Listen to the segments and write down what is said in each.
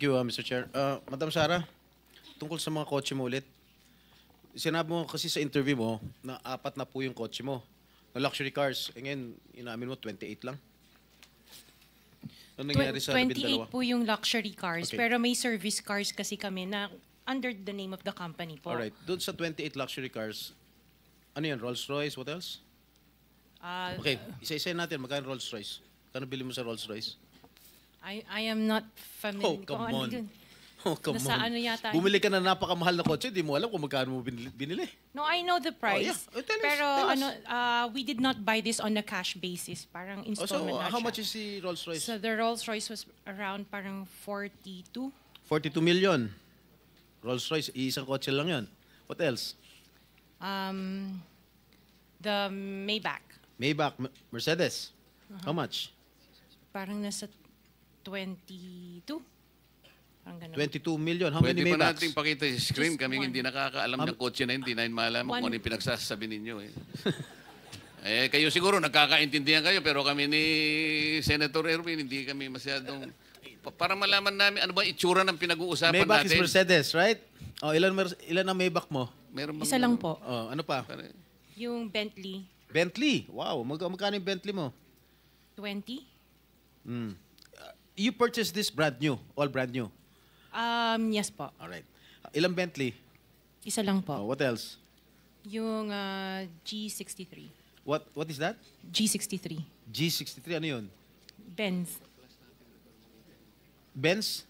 you, Mr. Chair. Madam Sara, tungkol sa mga kotse mo ulit. Sinabi mo kasi sa interview mo na 4 na po yung kotse mo. Na luxury cars. E ngayon, inamin mo 28 lang. Ano nangyari sa 28 po yung luxury cars, Okay. pero may service cars kasi kami na under the name of the company po. Alright. Doon sa 28 luxury cars, ano yan? Rolls Royce? What else? Ah, Okay. Isa-isa natin. Magkano Rolls Royce? Kano bili mo sa Rolls Royce? I am not familiar. Oh, come kung ano on. yun. Oh, come Nasa on. ano yata. Bumili ka na napakamahal na kotse, di mo alam kung magkano mo binili. No, I know the price. yeah. Oh, tell us, pero tell us. ano, we did not buy this on a cash basis. Parang Oh, so, installment na how siya. much is the Rolls Royce? So the Rolls Royce was around parang 42. 42 million. Rolls Royce, isang kotse lang yun. What else? The Maybach. Maybach, Mercedes. How much? Parang nasa 22. Parang ganun. 22 million. How Pwede many pa Maybachs? natin pakita yung screen. Just Kaming one. hindi nakakaalam ng kotse na hindi na malaman kung ano yung pinagsasabi ninyo. Kayo siguro nagkakaintindihan kayo pero kami ni Senator Erwin hindi kami masyadong... Para malaman namin ano ba itsura ng pinag-uusapan Maybach is natin. Mercedes, right? Oh, ilan ang Maybach mo? Meron bang- Isa lang po. Oh, ano pa? Yung Bentley, Bentley. Wow, magkano yung Bentley mo? 20. You purchased this brand new, all brand new. Yes po. All right. Ilang Bentley? Isa lang Oh, po. what else? Yung G63. What is that? G63. G63, ano yun? Benz. Benz?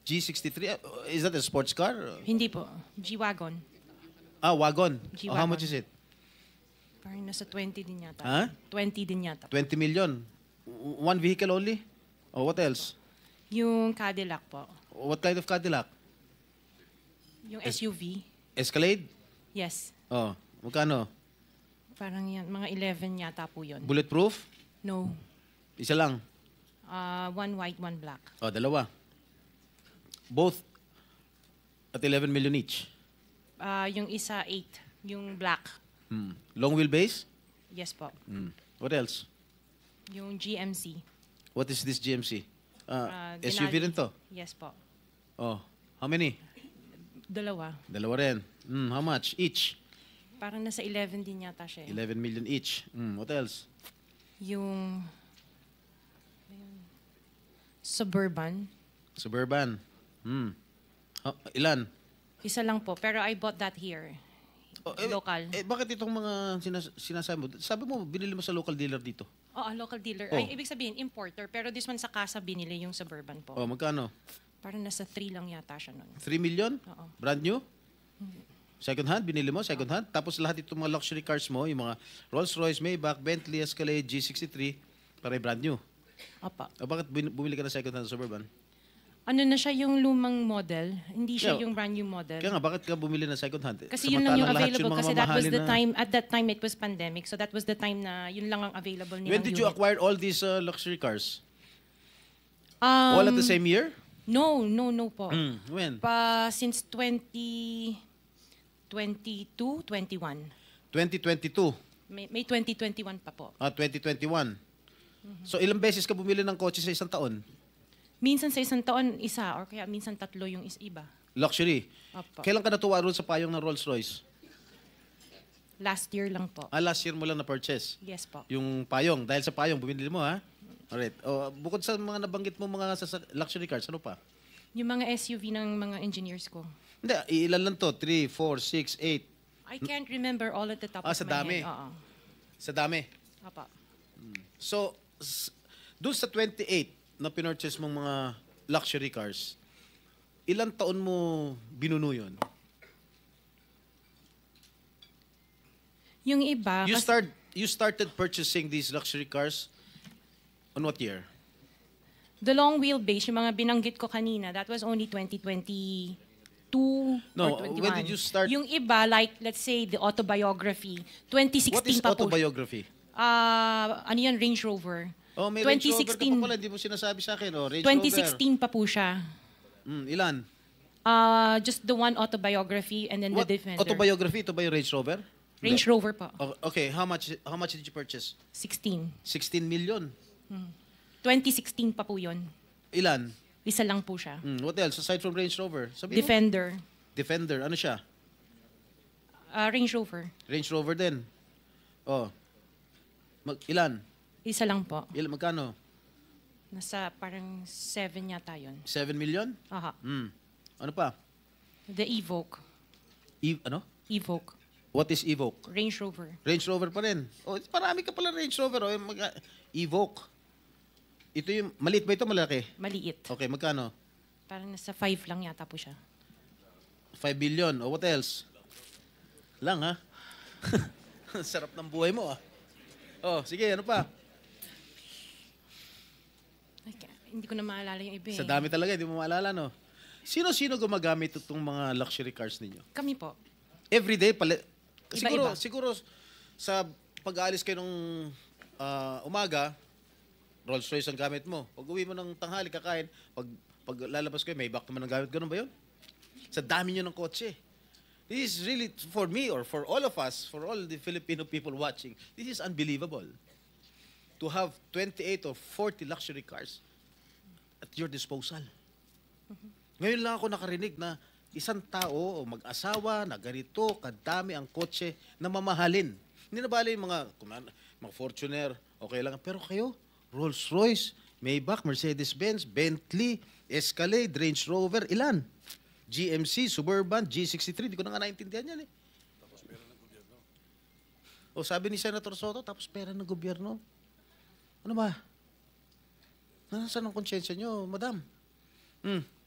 G63? Is that a sports car? Hindi po. G-Wagon. Wagon. Oh, how G-Wagon. much is it? Parang nasa 20 din yata. Huh? 20 din yata. 20 million. One vehicle only? Oh, what else? Yung Cadillac po. What kind of Cadillac? Yung SUV. Escalade? Yes. Oh, magkano? Parang yan. Mga 11 yata po yun. Bulletproof? No. Isa lang. One white, one black. Oh, dalawa. Both at 11 million each. Yung isa, 8. Yung black. Long wheelbase? Yes po. What else? Yung GMC. What is this GMC? SUV Denali. rin to? Yes po. Oh, how many? Dalawa. Dalawa rin. How much each? Parang nasa 11 din yata siya. 11 million each. What else? Yung Suburban. Suburban. Ilan? Isa lang po. Pero I bought that here. Local. Bakit itong mga sinasabi mo? Sabi mo, binili mo sa local dealer dito. Local dealer. Oh. Ay, ibig sabihin, importer. Pero this one sa casa binili yung Suburban po. Oh, magkano? Parang nasa 3 lang yata siya nun. 3 million? Oo. Brand new? Second hand? Binili mo? Second hand? Tapos lahat itong mga luxury cars mo, yung mga Rolls Royce, Maybach, Bentley, Escalade, G63, para brand new. Opa. Bakit bumili ka ng second hand Suburban? Ano na siya yung lumang model? Hindi siya Yeah. yung brand new model. Kaya nga, bakit ka bumili ng second hand? Kasi yun lang yung Samantalang lahat available. mga Kasi that was mamahalin the na- time, at that time it was pandemic. So that was the time na yun lang ang available nilang When did you unit. acquire all these luxury cars? All at the same year? No po. When? Since 2022, 21. 2022. May 2021 pa po. 2021. So ilang beses ka bumili ng kotse sa isang taon? Minsan sa isang taon, isa. Or kaya minsan 3 yung iba. Luxury. Opo. Kailan ka natuwa roon sa payong ng Rolls Royce? Last year lang po. Last year mo lang na-purchase. Yes po. Yung payong. Dahil sa payong, bumili mo, ha? Alright. Bukod sa mga nabanggit mo mga luxury cars, ano pa? Yung mga SUV ng mga engineers ko. Hindi, ilan lang to? 3, 4, 6, 8. I can't remember all at the top of Sa my dami. head. Oo. Sa dami. Apa. So, doon sa 28 na pinurchase mong mga luxury cars, ilang taon mo binuno yun? Yung iba, You started purchasing these luxury cars on what year? the long wheelbase, yung mga binanggit ko kanina, that was only 2022 No, or 21. when did you start- Yung iba, like, let's say, the autobiography, 2016 What is pa po. autobiography? Ano yan, Range Rover. Oh, may Range Rover ka 2016, pa pala, hindi mo sinasabi sa akin. Range 2016 pa po siya. Rover. Ilan? Just the one autobiography and then What? the Defender. Autobiography? Ito ba yung Range Rover? Range Rover pa. Okay, how much did you purchase? 16. 16 million. 2016 pa po yun. Ilan? Isa lang po siya. What else aside from Range Rover? Sabihin mo. Defender. Defender. Ano siya? Range Rover. Range Rover din. Oh. Ilan? Isa lang po. Magkano? Nasa parang 7 yata yun. 7 million? Aha. Ano pa? The Evoque. Ano? Evoque. What is Evoque? Range Rover. Range Rover pa rin. Oh, marami ka pala Range Rover. Oh. Evoque. Ito yung, maliit ba ito malaki? Maliit. Okay, magkano? Parang nasa 5 lang yata po siya. 5 billion. O what else? Lang ha? Sarap ng buhay mo ah. Oh, sige, ano pa? Ay, hindi ko na maalala yung iba eh. Sa dami talaga, hindi mo maalala, no? Sino-sino gumagamit itong mga luxury cars ninyo? Kami po. Everyday, Iba-iba. siguro sa pag-aalis kayo nung umaga, Rolls Royce ang gamit mo. Pag uwi mo ng tanghali, kakain, pag lalabas kayo, may back naman ang gamit. Ganun ba yun? Sa dami nyo ng kotse. This is really, for me or for all of us, for all the Filipino people watching, this is unbelievable. To have 28 or 40 luxury cars at your disposal. Ngayon lang ako nakarinig na isang tao o mag-asawa na ganito, kadami ang kotse na mamahalin. Hindi na bali yung mga Fortuner, okay lang. Pero kayo, Rolls Royce, Maybach, Mercedes-Benz, Bentley, Escalade, Range Rover, ilan? GMC, Suburban, G63, di ko na nga naintindihan yan eh. Tapos pera ng gobyerno. O sabi ni Senator Soto, tapos pera ng gobyerno. Ano ba? Nasaan ang konsyensya nyo, madam?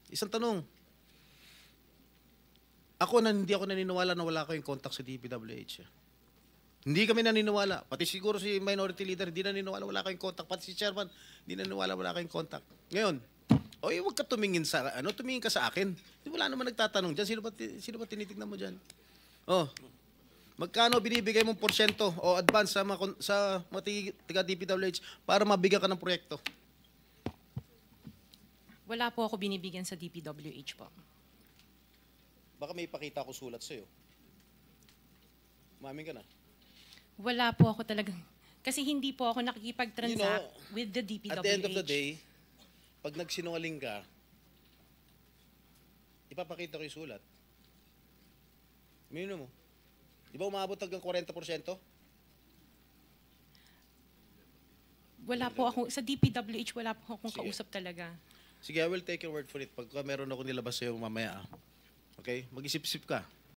Isang tanong. Hindi ako naniniwala na wala kayong contact sa DPWH. Hindi kami naniniwala. Pati siguro si Minority Leader, hindi naniniwala wala kayong contact. Pati si Chairman, hindi naniniwala wala kayong contact. Ngayon, huwag ka tumingin tumingin ka sa akin. Wala naman nagtatanong dyan. Sino ba tinitignan mo dyan? Oh, magkano binibigay mong porsyento o advance sa mga tiga DPWH para mabigyan ka ng proyekto? Wala po ako binibigyan sa DPWH po. Baka may ipakita ako sulat sa'yo. Umamin ka na. Wala po ako talagang... Kasi hindi po ako nakikipag-transact with the DPWH. At the end of the day, pag nagsinungaling ka, ipapakita ko yung sulat. Minimum mo. Di ba umabot hanggang 40%? Wala po ako... Sa DPWH, wala po akong Sige. kausap talaga. Sige, I will take your word for it. Pagka meron ako nilabas sa'yo mamaya. Okay? Mag-isip-isip ka.